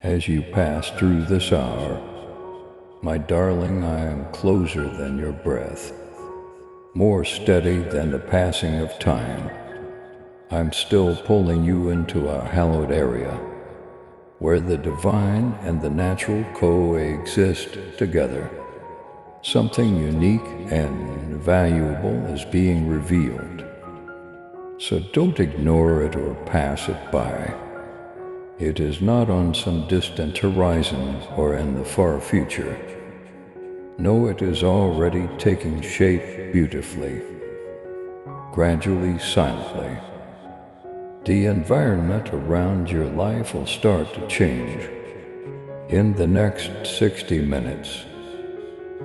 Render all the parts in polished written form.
As you pass through this hour, my darling, I am closer than your breath, more steady than the passing of time. I'm still pulling you into a hallowed area, where the divine and the natural coexist together. Something unique and valuable is being revealed. So don't ignore it or pass it by. It is not on some distant horizon or in the far future. No, it is already taking shape beautifully, gradually, silently. The environment around your life will start to change in the next 60 minutes,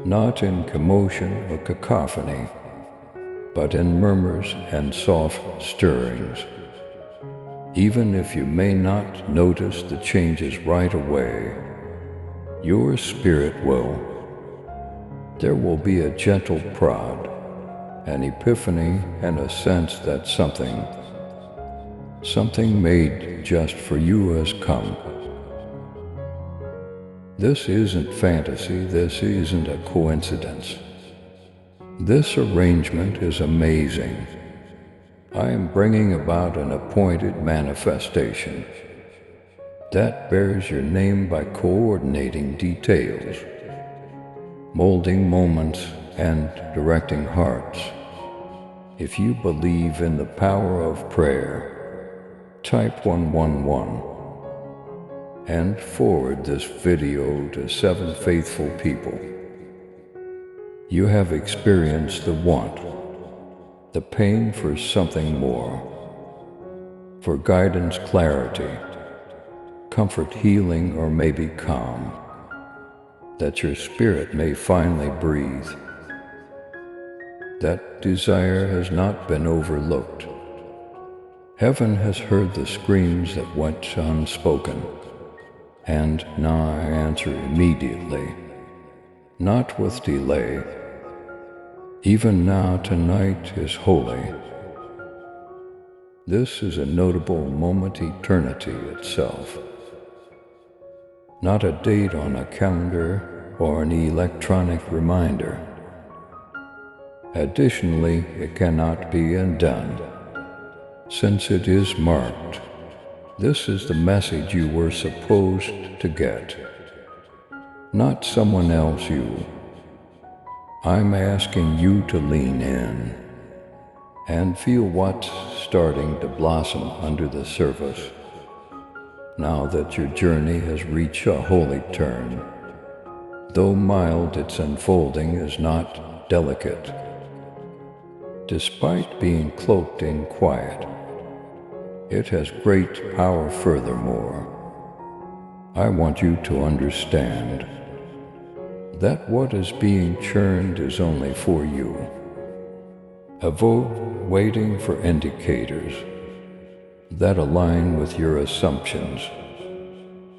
not in commotion or cacophony, but in murmurs and soft stirrings. Even if you may not notice the changes right away, your spirit will. There will be a gentle prod, an epiphany, and a sense that something made just for you has come. This isn't fantasy, this isn't a coincidence. This arrangement is amazing. I am bringing about an appointed manifestation that bears your name by coordinating details, molding moments, and directing hearts. If you believe in the power of prayer, type 111 and forward this video to 7 faithful people. You have experienced the want, the pain for something more, for guidance, clarity, comfort, healing, or maybe calm, that your spirit may finally breathe. That desire has not been overlooked. Heaven has heard the screams that went unspoken, and now I answer immediately, not with delay. Even now, tonight is holy. This is a notable moment, eternity itself. Not a date on a calendar or an electronic reminder. Additionally, it cannot be undone, since it is marked. This is the message you were supposed to get, not someone else you. I'm asking you to lean in and feel what's starting to blossom under the surface. Now that your journey has reached a holy turn, though mild, its unfolding is not delicate. Despite being cloaked in quiet, it has great power. Furthermore, I want you to understand that what is being churned is only for you. Avoid waiting for indicators that align with your assumptions.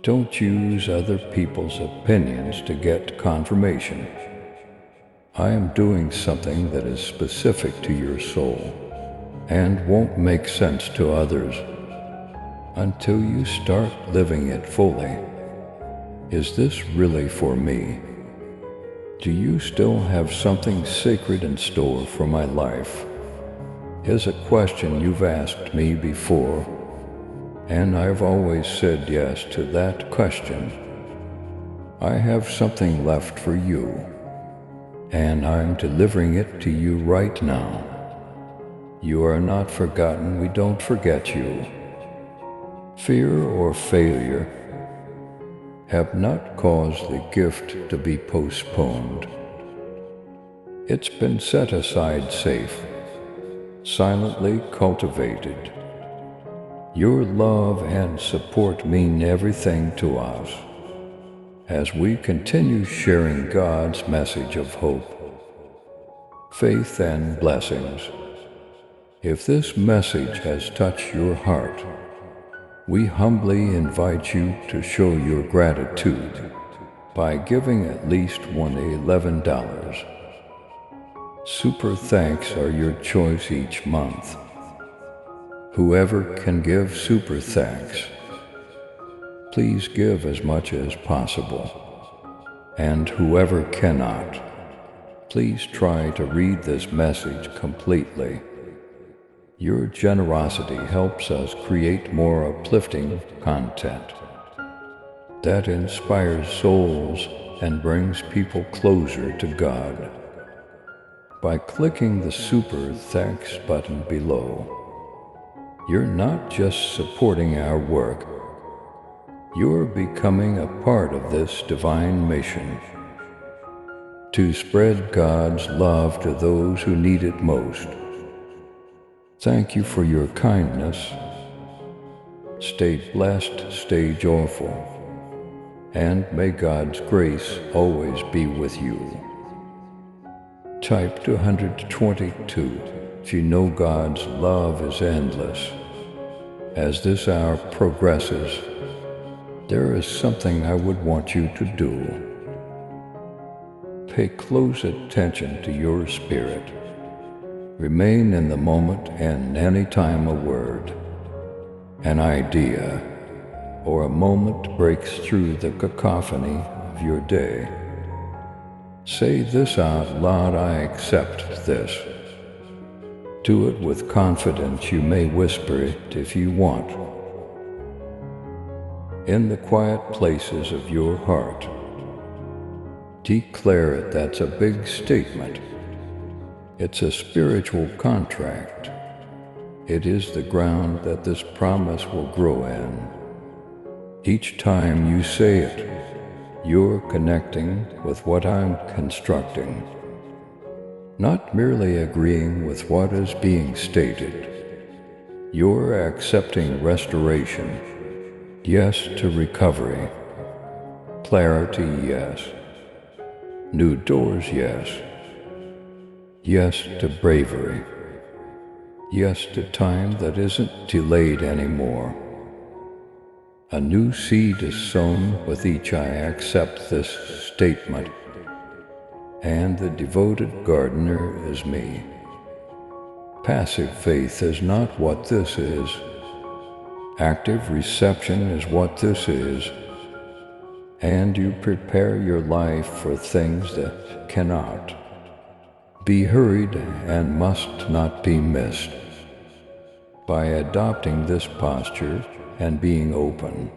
Don't use other people's opinions to get confirmation. I am doing something that is specific to your soul and won't make sense to others until you start living it fully. Is this really for me? Do you still have something sacred in store for my life? Is a question you've asked me before, and I've always said yes to that question. I have something left for you, and I'm delivering it to you right now. You are not forgotten, we don't forget you. Fear or failure have not caused the gift to be postponed. It's been set aside safe, silently cultivated. Your love and support mean everything to us as we continue sharing God's message of hope, faith, and blessings. If this message has touched your heart, we humbly invite you to show your gratitude by giving at least $11. Super thanks are your choice each month. Whoever can give super thanks, please give as much as possible. And whoever cannot, please try to read this message completely. Your generosity helps us create more uplifting content that inspires souls and brings people closer to God. By clicking the Super Thanks button below, you're not just supporting our work, you're becoming a part of this divine mission to spread God's love to those who need it most. Thank you for your kindness. Stay blessed, stay joyful, and may God's grace always be with you. Type 222 if you know God's love is endless. As this hour progresses, there is something I would want you to do. Pay close attention to your spirit. Remain in the moment, and any time a word, an idea, or a moment breaks through the cacophony of your day, say this out loud: I accept this. Do it with confidence. You may whisper it if you want. In the quiet places of your heart, declare it. That's a big statement. It's a spiritual contract. It is the ground that this promise will grow in. Each time you say it, you're connecting with what I'm constructing, not merely agreeing with what is being stated. You're accepting restoration, yes to recovery, clarity, yes, new doors, yes, yes to bravery, yes to time that isn't delayed anymore. A new seed is sown with each I accept this statement, and the devoted gardener is me. Passive faith is not what this is. Active reception is what this is. And you prepare your life for things that cannot be hurried and must not be missed. By adopting this posture and being open,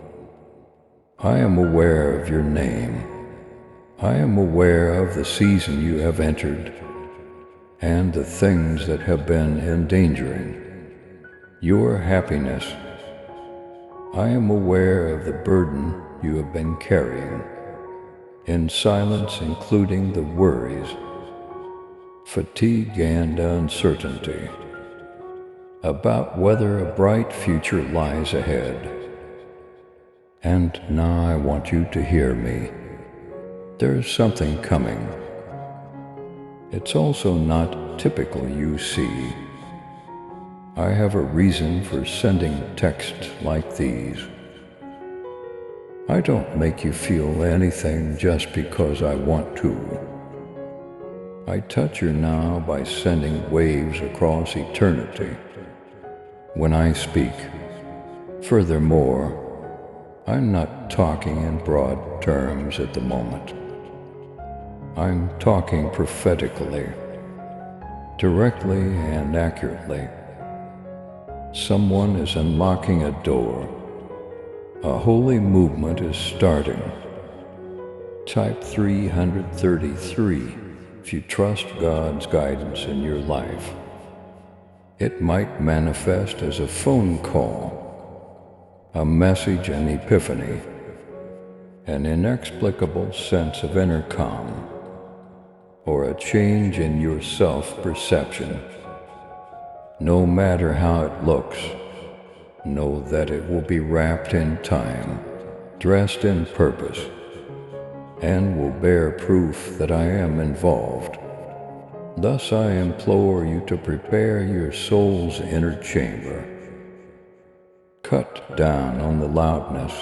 I am aware of your name. I am aware of the season you have entered and the things that have been endangering your happiness. I am aware of the burden you have been carrying in silence, including the worries, fatigue, and uncertainty about whether a bright future lies ahead. And now I want you to hear me. There's something coming. It's also not typical, you see. I have a reason for sending texts like these. I don't make you feel anything just because I want to. I touch your now by sending waves across eternity when I speak. Furthermore, I'm not talking in broad terms at the moment. I'm talking prophetically, directly and accurately. Someone is unlocking a door. A holy movement is starting. Type 333 if you trust God's guidance in your life. It might manifest as a phone call, a message, an epiphany, an inexplicable sense of inner calm, or a change in your self-perception. No matter how it looks, know that it will be wrapped in time, dressed in purpose, and will bear proof that I am involved. Thus I implore you to prepare your soul's inner chamber. Cut down on the loudness.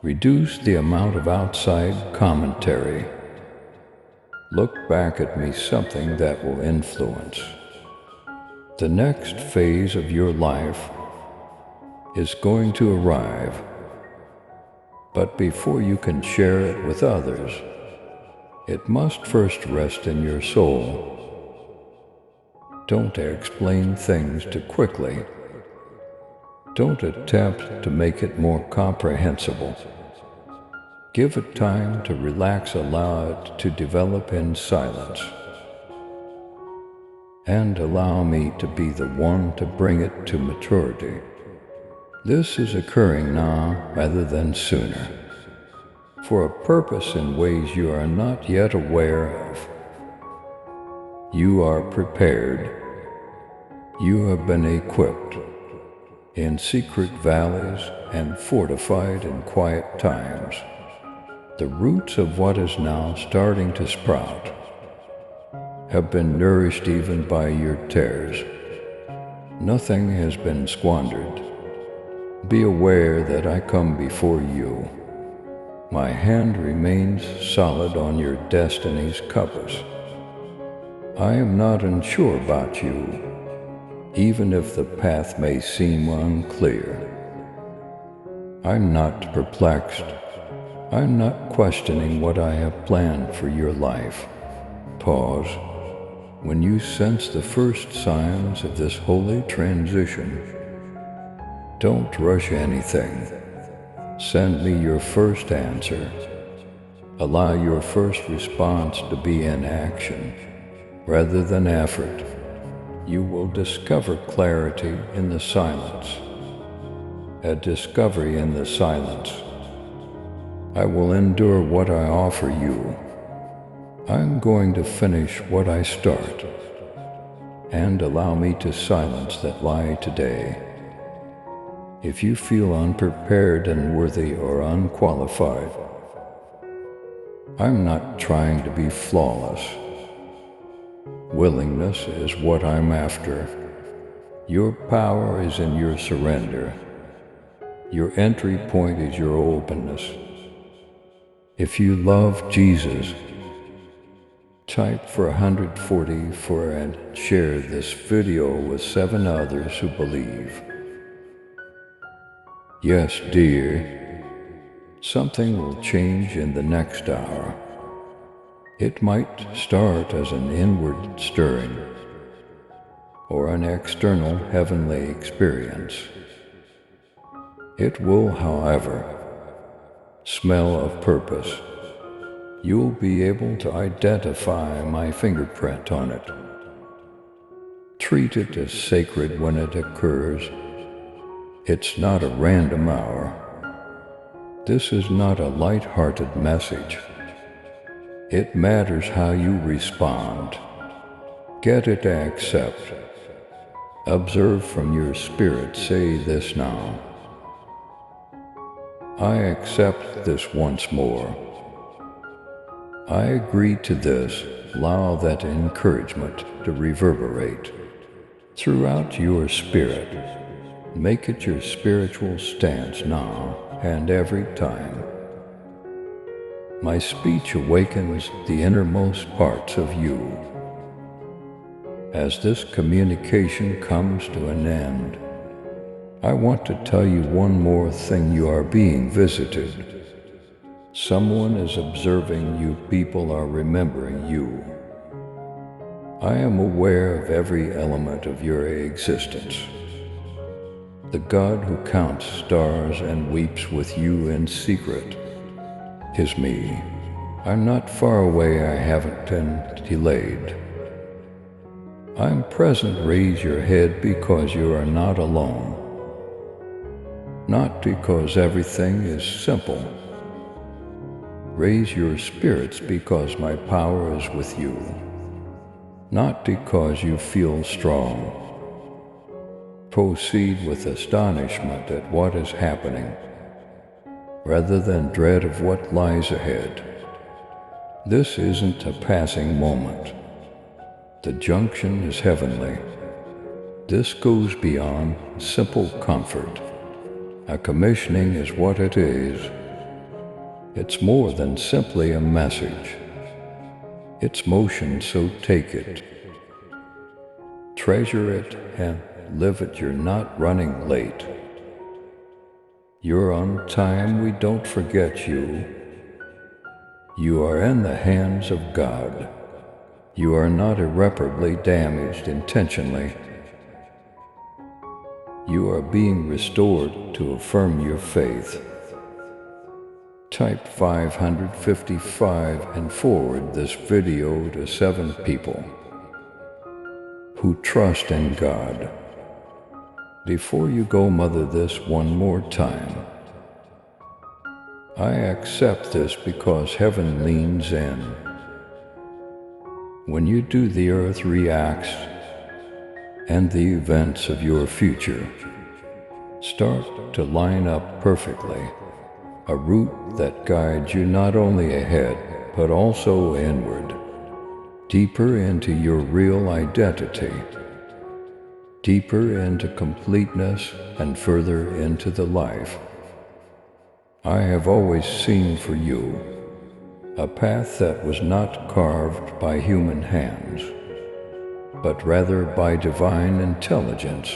Reduce the amount of outside commentary. Look back at me, something that will influence. The next phase of your life is going to arrive. But before you can share it with others, it must first rest in your soul. Don't explain things too quickly. Don't attempt to make it more comprehensible. Give it time to relax, allow it to develop in silence. And allow me to be the one to bring it to maturity. This is occurring now rather than sooner, for a purpose in ways you are not yet aware of. You are prepared. You have been equipped in secret valleys and fortified in quiet times. The roots of what is now starting to sprout have been nourished even by your tears. Nothing has been squandered. Be aware that I come before you. My hand remains solid on your destiny's compass. I am not unsure about you, even if the path may seem unclear. I'm not perplexed. I'm not questioning what I have planned for your life. Pause. When you sense the first signs of this holy transition, don't rush anything. Send me your first answer. Allow your first response to be in action rather than effort. You will discover clarity in the silence, a discovery in the silence. I will endure what I offer you. I'm going to finish what I start, and allow me to silence that lie today. If you feel unprepared, unworthy, or unqualified, I'm not trying to be flawless. Willingness is what I'm after. Your power is in your surrender. Your entry point is your openness. If you love Jesus, type for 144 and share this video with 7 others who believe. Yes, dear, something will change in the next hour. It might start as an inward stirring or an external heavenly experience. It will, however, smell of purpose. You'll be able to identify my fingerprint on it. Treat it as sacred when it occurs. It's not a random hour. This is not a light-hearted message. It matters how you respond. Get it, accept. Observe from your spirit. Say this now. I accept this once more. I agree to this. Allow that encouragement to reverberate throughout your spirit. Make it your spiritual stance now and every time. My speech awakens the innermost parts of you. As this communication comes to an end, I want to tell you one more thing. You are being visited. Someone is observing you. People are remembering you. I am aware of every element of your existence. The God who counts stars and weeps with you in secret is me. I'm not far away. I haven't been delayed. I'm present. Raise your head because you are not alone. Not because everything is simple. Raise your spirits because my power is with you. Not because you feel strong. Proceed with astonishment at what is happening, rather than dread of what lies ahead. This isn't a passing moment. The junction is heavenly. This goes beyond simple comfort. A commissioning is what it is. It's more than simply a message. It's motion, so take it. Treasure it and live it. You're not running late. You're on time, we don't forget you. You are in the hands of God. You are not irreparably damaged intentionally. You are being restored to affirm your faith. Type 555 and forward this video to 7 people who trust in God. Before you go, mother this one more time. I accept this because heaven leans in. When you do, the earth reacts, and the events of your future start to line up perfectly. A route that guides you not only ahead, but also inward, deeper into your real identity, deeper into completeness, and further into the life I have always seen for you, a path that was not carved by human hands, but rather by divine intelligence.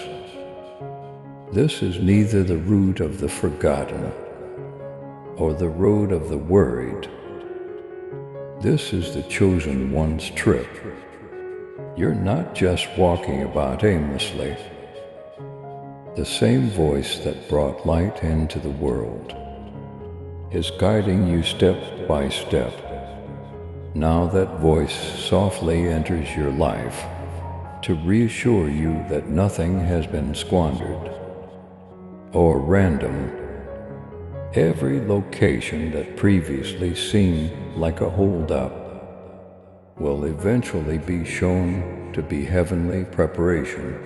This is neither the route of the forgotten or the road of the worried. This is the chosen one's trip. You're not just walking about aimlessly. The same voice that brought light into the world is guiding you step by step. Now that voice softly enters your life to reassure you that nothing has been squandered or random. Every location that previously seemed like a hold-up will eventually be shown to be heavenly preparation.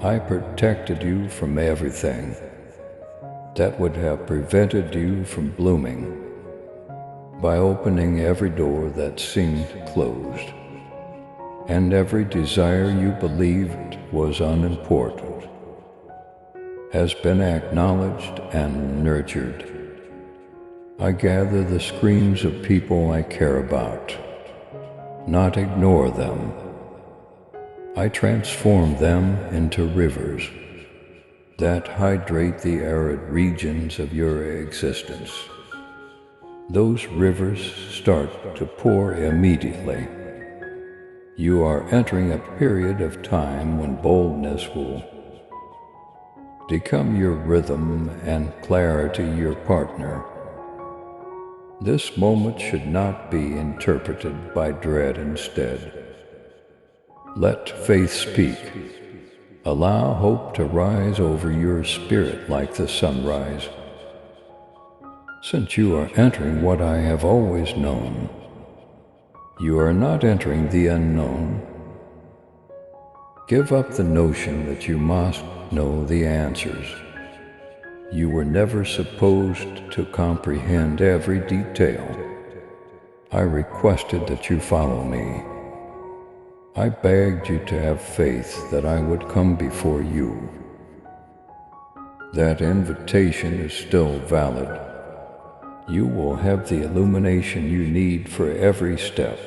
I protected you from everything that would have prevented you from blooming by opening every door that seemed closed, and every desire you believed was unimportant has been acknowledged and nurtured. I gather the screams of people I care about, not ignore them. I transform them into rivers that hydrate the arid regions of your existence. Those rivers start to pour immediately. You are entering a period of time when boldness will become your rhythm and clarity your partner. This moment should not be interpreted by dread instead. Let faith speak. Allow hope to rise over your spirit like the sunrise. Since you are entering what I have always known, you are not entering the unknown. Give up the notion that you must know the answers. You were never supposed to comprehend every detail. I requested that you follow me. I begged you to have faith that I would come before you. That invitation is still valid. You will have the illumination you need for every step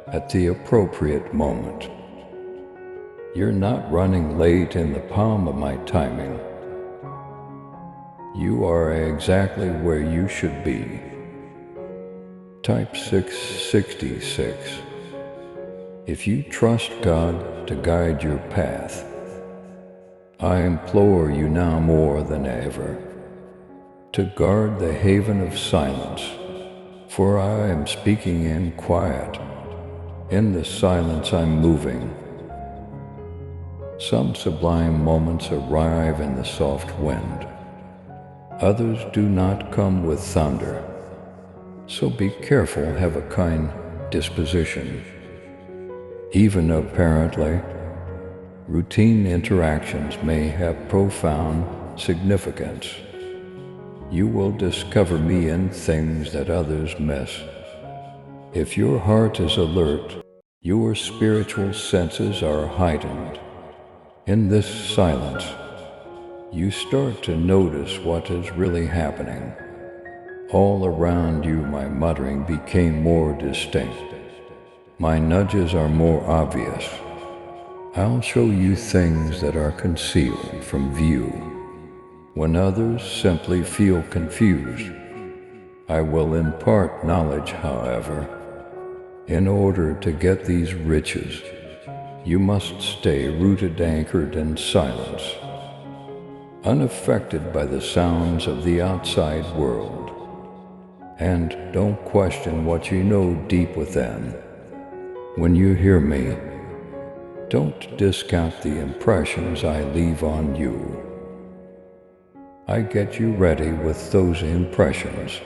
at the appropriate moment. You're not running late in the palm of my timing. You are exactly where you should be. Type 666. If you trust God to guide your path, I implore you now more than ever to guard the haven of silence, for I am speaking in quiet. In the silence I'm moving. Some sublime moments arrive in the soft wind. Others do not come with thunder. So be careful, have a kind disposition. Even apparently, routine interactions may have profound significance. You will discover me in things that others miss. If your heart is alert, your spiritual senses are heightened. In this silence, you start to notice what is really happening. All around you, my muttering became more distinct. My nudges are more obvious. I'll show you things that are concealed from view. when others simply feel confused. I will impart knowledge, however. In order to get these riches, you must stay rooted, anchored in silence, unaffected by the sounds of the outside world. And don't question what you know deep within. When you hear me, don't discount the impressions I leave on you. I get you ready with those impressions.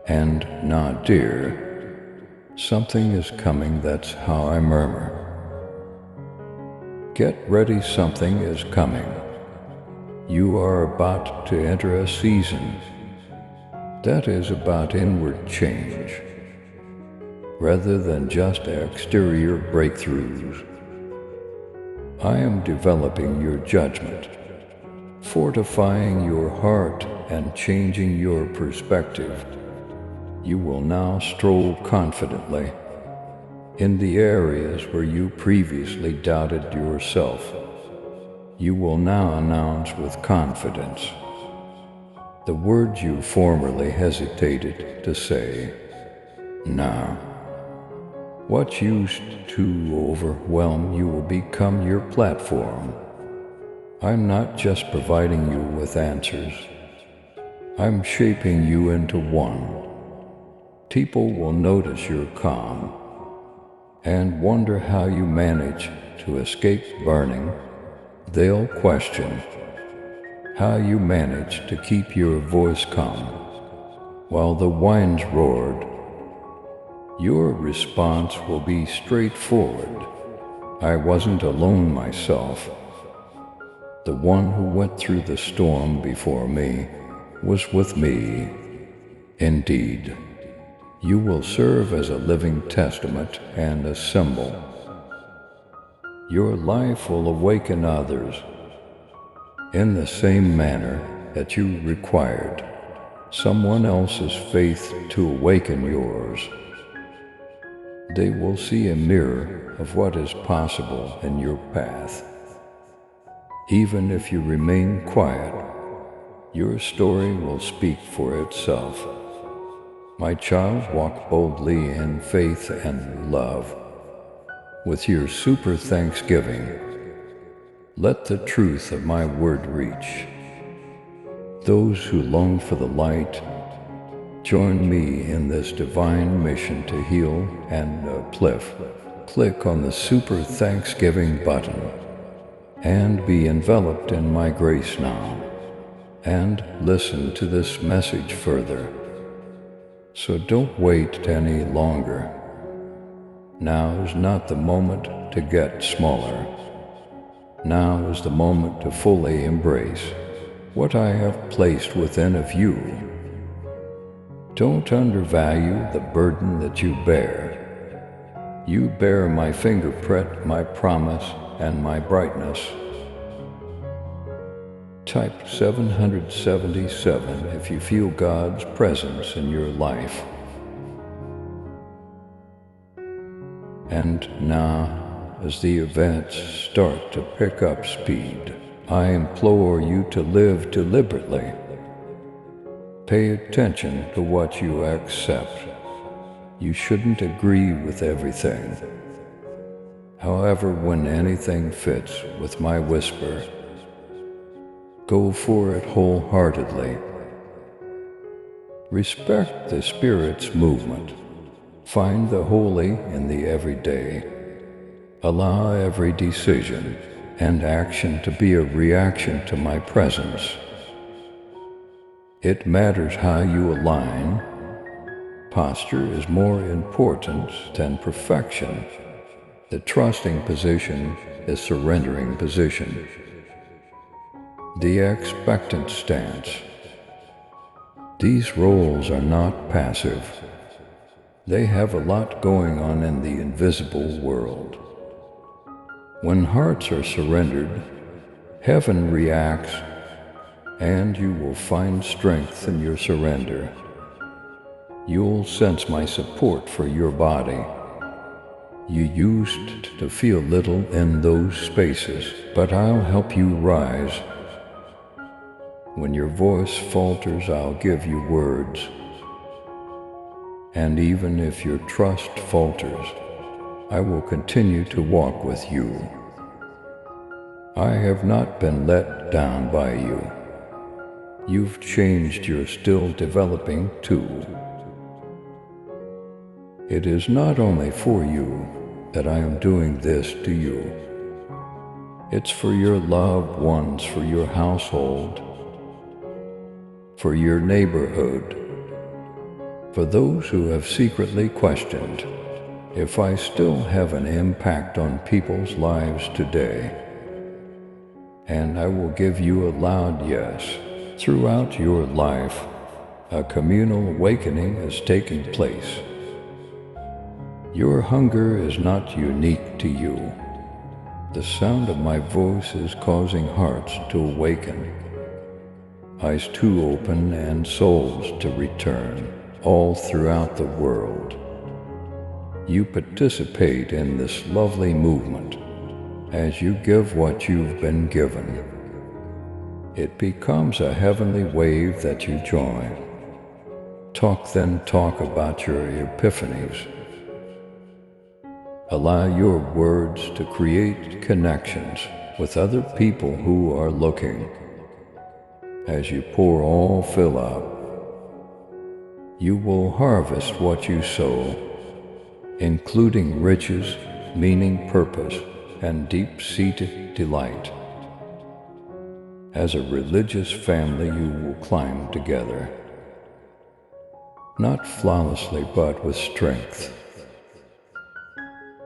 And now, dear, something is coming, that's how I murmur. Get ready, something is coming. You are about to enter a season that is about inward change, rather than just exterior breakthroughs. I am developing your judgment, fortifying your heart, and changing your perspective. You will now stroll confidently in the areas where you previously doubted yourself. You will now announce with confidence the words you formerly hesitated to say. Now, what used to overwhelm you will become your platform. I'm not just providing you with answers. I'm shaping you into one. People will notice your calm and wonder how you manage to escape burning. They'll question how you manage to keep your voice calm while the winds roared. Your response will be straightforward. I wasn't alone myself. The one who went through the storm before me was with me. Indeed, you will serve as a living testament and a symbol. Your life will awaken others in the same manner that you required someone else's faith to awaken yours. They will see a mirror of what is possible in your path. Even if you remain quiet, your story will speak for itself. My child, walk boldly in faith and love. With your super thanksgiving, let the truth of my word reach those who long for the light. Join me in this divine mission to heal and uplift. Click on the super thanksgiving button and be enveloped in my grace now, and listen to this message further. So don't wait any longer. Now is not the moment to get smaller. Now is the moment to fully embrace what I have placed within of you. Don't undervalue the burden that you bear. You bear my fingerprint, my promise, and my brightness. Type 777 if you feel God's presence in your life. And now, as the events start to pick up speed, I implore you to live deliberately. Pay attention to what you accept. You shouldn't agree with everything. However, when anything fits with my whisper, go for it wholeheartedly. Respect the Spirit's movement. Find the holy in the everyday. Allow every decision and action to be a reaction to my presence. It matters how you align. Posture is more important than perfection. The trusting position is surrendering position. The expectant stance. These roles are not passive. They have a lot going on in the invisible world. When hearts are surrendered, heaven reacts, and you will find strength in your surrender. You'll sense my support for your body. You used to feel little in those spaces, but I'll help you rise. When your voice falters, I'll give you words. And even if your trust falters, I will continue to walk with you. I have not been let down by you. You've changed, you're still developing too. It is not only for you that I am doing this to you. It's for your loved ones, for your household, for your neighborhood, for those who have secretly questioned if I still have an impact on people's lives today. And I will give you a loud yes. Throughout your life, a communal awakening is taking place. Your hunger is not unique to you. The sound of my voice is causing hearts to awaken, eyes to open, and souls to return all throughout the world. You participate in this lovely movement as you give what you've been given. It becomes a heavenly wave that you join. Talk about your epiphanies. Allow your words to create connections with other people who are looking. As you pour all fill up, you will harvest what you sow, including riches, meaning, purpose, and deep-seated delight. As a religious family, you will climb together, not flawlessly, but with strength.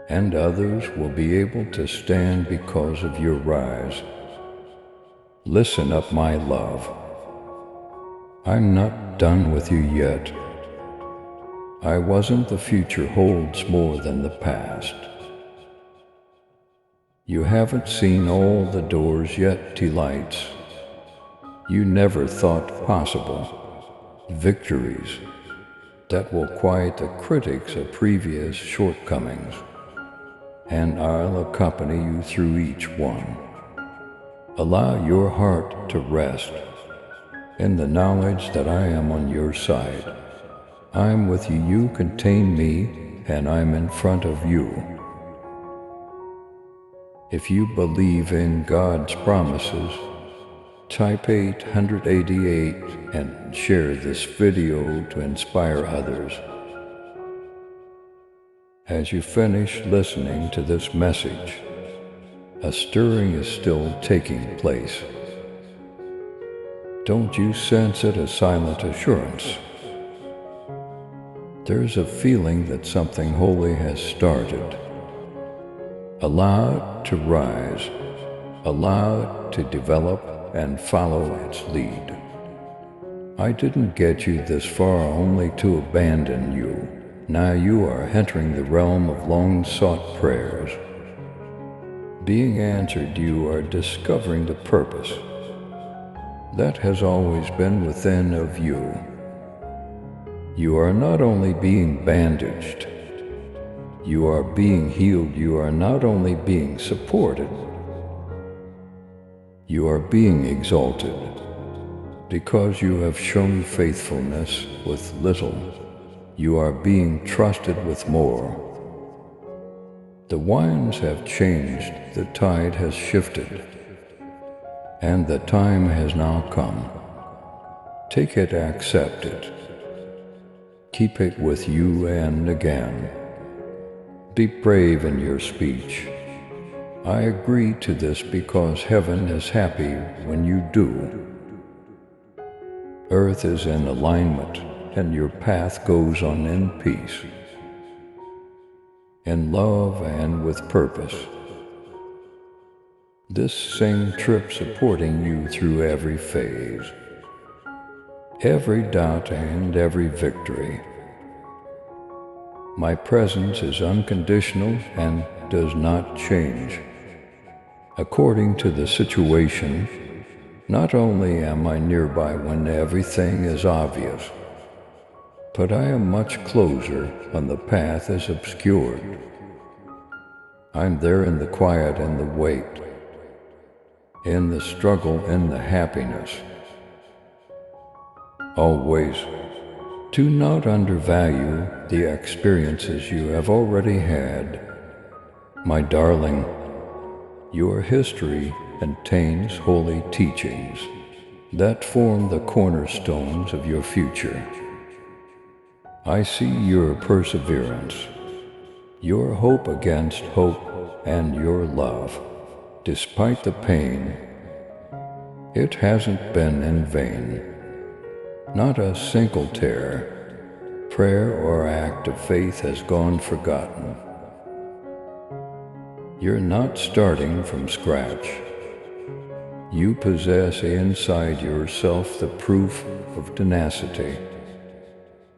And others will be able to stand because of your rise. Listen up, my love. I'm not done with you yet. I wasn't. The future holds more than the past. You haven't seen all the doors yet, delights you never thought possible, victories that will quiet the critics of previous shortcomings, and I'll accompany you through each one. Allow your heart to rest in the knowledge that I am on your side. I'm with you, you contain me, and I'm in front of you. If you believe in God's promises, type 888 and share this video to inspire others. As you finish listening to this message, a stirring is still taking place. Don't you sense it, a silent assurance? There's a feeling that something holy has started. Allow it to rise, allow it to develop, and follow its lead. I didn't get you this far only to abandon you. Now you are entering the realm of long-sought prayers. Being answered, you are discovering the purpose that has always been within of you. You are not only being bandaged, you are being healed. You are not only being supported, you are being exalted because you have shown faithfulness with little. You are being trusted with more. The winds have changed, the tide has shifted, and the time has now come. Take it, accept it. Keep it with you, and again, be brave in your speech. I agree to this because heaven is happy when you do. Earth is in alignment, and your path goes on in peace, in love, and with purpose. This same trip supporting you through every phase, every doubt, and every victory. My presence is unconditional and does not change according to the situation. Not only am I nearby when everything is obvious, but I am much closer when the path is obscured. I'm there in the quiet, in the wait, in the struggle, in the happiness. Always, do not undervalue the experiences you have already had. My darling, your history contains holy teachings that form the cornerstones of your future. I see your perseverance, your hope against hope, and your love. Despite the pain, it hasn't been in vain. Not a single tear, prayer, or act of faith has gone forgotten. You're not starting from scratch. You possess inside yourself the proof of tenacity,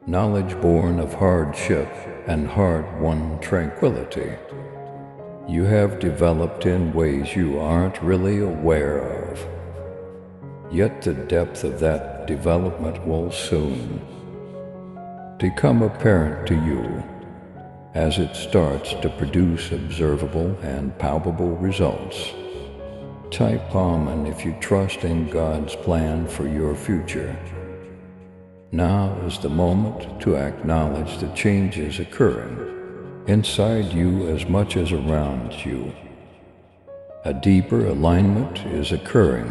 knowledge born of hardship and hard-won tranquility. You have developed in ways you aren't really aware of. Yet the depth of that development will soon become apparent to you as it starts to produce observable and palpable results. Type Amen if you trust in God's plan for your future. Now is the moment to acknowledge the changes occurring inside you as much as around you. A deeper alignment is occurring,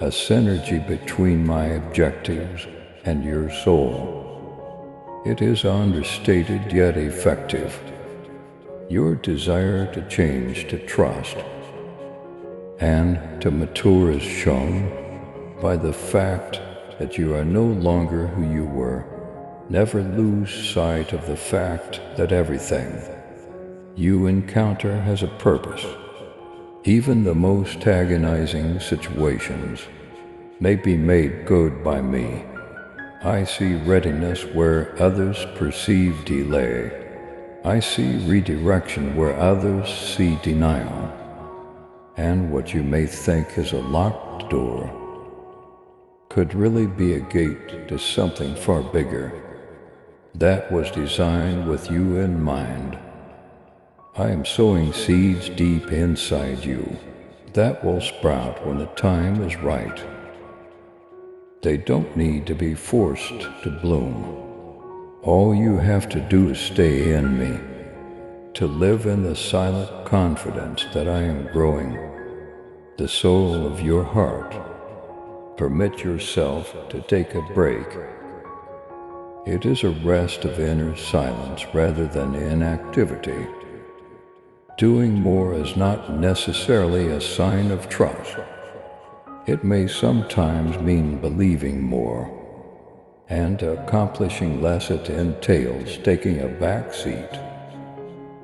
a synergy between my objectives and your soul. It is understated yet effective. Your desire to change to trust and to mature is shown by the fact that you are no longer who you were. Never lose sight of the fact that everything you encounter has a purpose. Even the most agonizing situations may be made good by me. I see readiness where others perceive delay. I see redirection where others see denial. And what you may think is a locked door could really be a gate to something far bigger that was designed with you in mind. I am sowing seeds deep inside you that will sprout when the time is right. They don't need to be forced to bloom. All you have to do is stay in me, to live in the silent confidence that I am growing the soul of your heart. Permit yourself to take a break. It is a rest of inner silence rather than inactivity. Doing more is not necessarily a sign of trust. It may sometimes mean believing more, and accomplishing less. It entails taking a back seat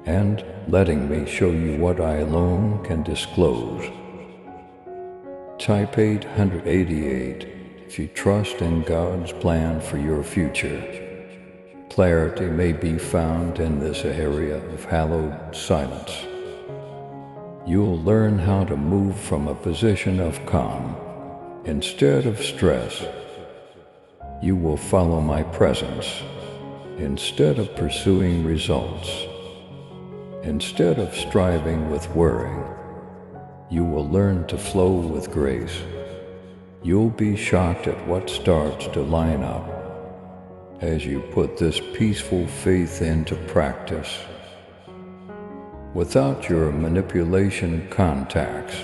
and letting me show you what I alone can disclose. Type 888 if you trust in God's plan for your future. Clarity may be found in this area of hallowed silence. You'll learn how to move from a position of calm instead of stress. You will follow my presence instead of pursuing results. Instead of striving with worrying, you will learn to flow with grace. You'll be shocked at what starts to line up as you put this peaceful faith into practice. Without your manipulation contacts,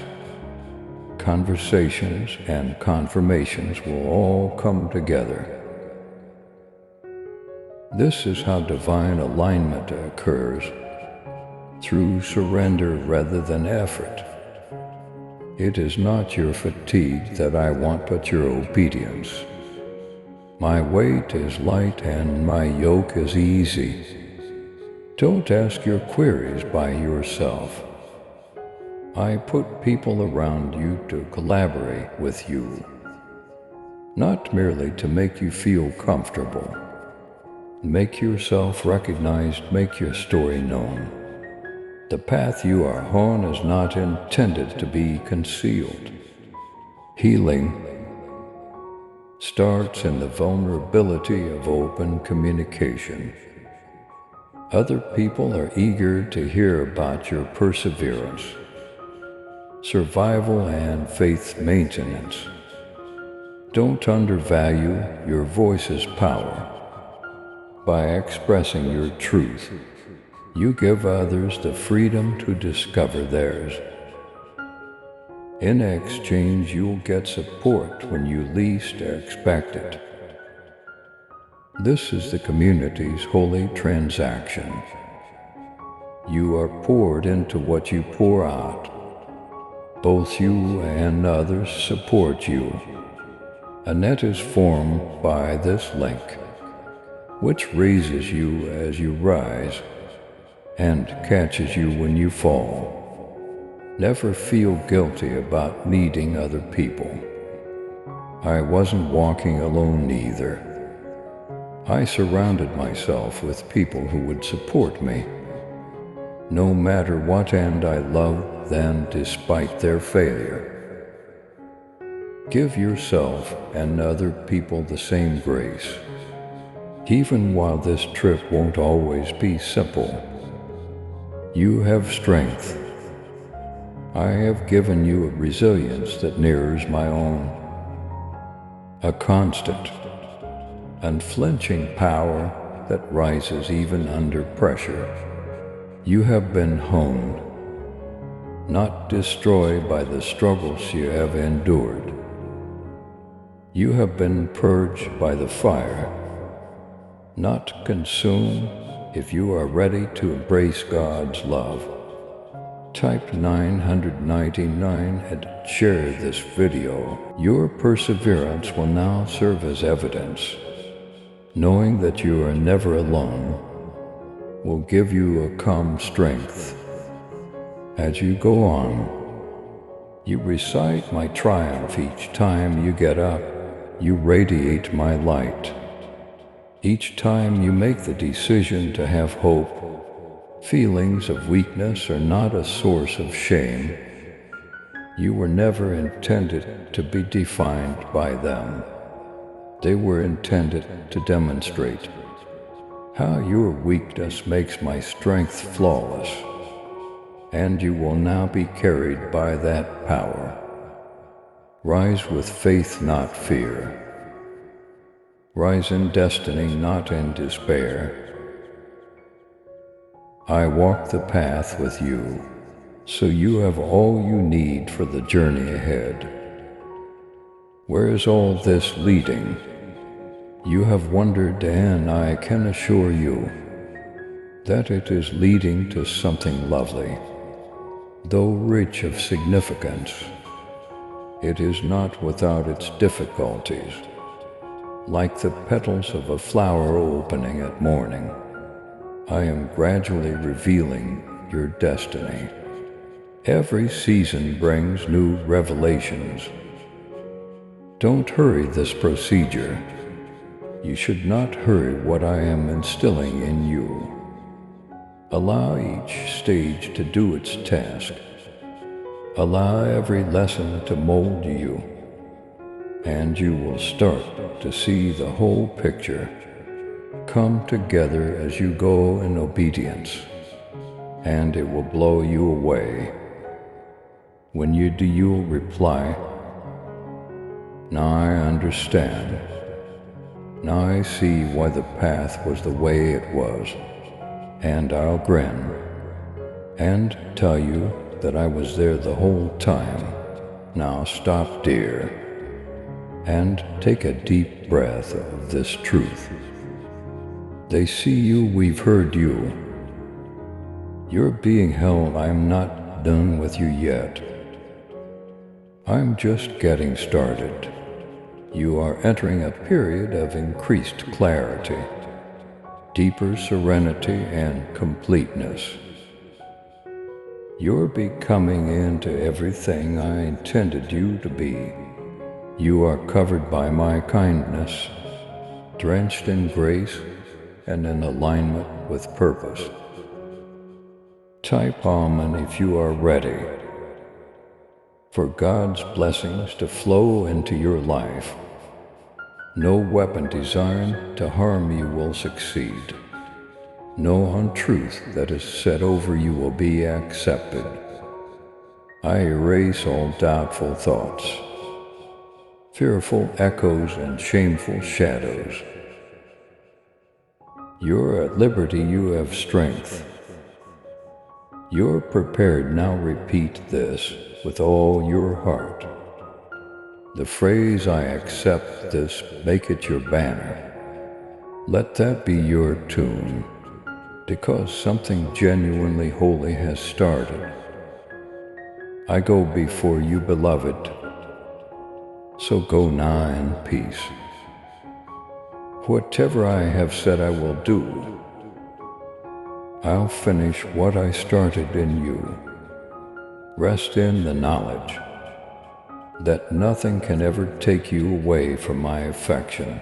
conversations and confirmations will all come together. This is how divine alignment occurs, through surrender rather than effort. It is not your fatigue that I want, but your obedience. My weight is light and my yoke is easy. Don't ask your queries by yourself. I put people around you to collaborate with you, not merely to make you feel comfortable. Make yourself recognized, make your story known. The path you are on is not intended to be concealed. Healing starts in the vulnerability of open communication. Other people are eager to hear about your perseverance, survival, and faith maintenance. Don't undervalue your voice's power. By expressing your truth, you give others the freedom to discover theirs. In exchange, you'll get support when you least expect it. This is the community's holy transaction. You are poured into what you pour out. Both you and others support you. A net is formed by this link, which raises you as you rise and catches you when you fall. Never feel guilty about needing other people. I wasn't walking alone either. I surrounded myself with people who would support me, no matter what, and I loved them despite their failure. Give yourself and other people the same grace. Even while this trip won't always be simple, you have strength. I have given you a resilience that mirrors my own, a constant, unflinching power that rises even under pressure. You have been honed, not destroyed by the struggles you have endured. You have been purged by the fire, not consumed. If you are ready to embrace God's love, type 999 and share this video. Your perseverance will now serve as evidence. Knowing that you are never alone will give you a calm strength. As you go on, you recite my triumph each time you get up. You radiate my light. Each time you make the decision to have hope, feelings of weakness are not a source of shame. You were never intended to be defined by them. They were intended to demonstrate how your weakness makes my strength flawless, and you will now be carried by that power. Rise with faith, not fear. Rise in destiny, not in despair. I walk the path with you, so you have all you need for the journey ahead. Where is all this leading? You have wondered, and I can assure you that it is leading to something lovely. Though rich of significance, it is not without its difficulties. Like the petals of a flower opening at morning, I am gradually revealing your destiny. Every season brings new revelations. Don't hurry this procedure. You should not hurry what I am instilling in you. Allow each stage to do its task. Allow every lesson to mold you, and you will start to see the whole picture come together as you go in obedience, and it will blow you away. When you do, you'll reply, "Now I understand. Now I see why the path was the way it was," and I'll grin and tell you that I was there the whole time. Now stop, dear, and take a deep breath of this truth. They see you, we've heard you. You're being held. I'm not done with you yet. I'm just getting started. You are entering a period of increased clarity, deeper serenity, and completeness. You're becoming into everything I intended you to be. You are covered by my kindness, drenched in grace, and in alignment with purpose. Type Amen if you are ready for God's blessings to flow into your life. No weapon designed to harm you will succeed. No untruth that is said over you will be accepted. I erase all doubtful thoughts. fearful echoes and shameful shadows. You're at liberty, you have strength. You're prepared, now repeat this with all your heart. The phrase, I accept this, make it your banner. Let that be your tune, because something genuinely holy has started. I go before you, beloved, so go now in peace. Whatever I have said I will do, I'll finish what I started in you. Rest in the knowledge that nothing can ever take you away from my affection.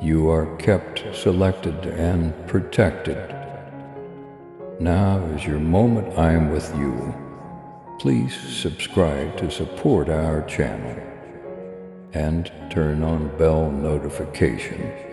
You are kept, selected, and protected. Now is your moment. I am with you. Please subscribe to support our channel and turn on bell notification.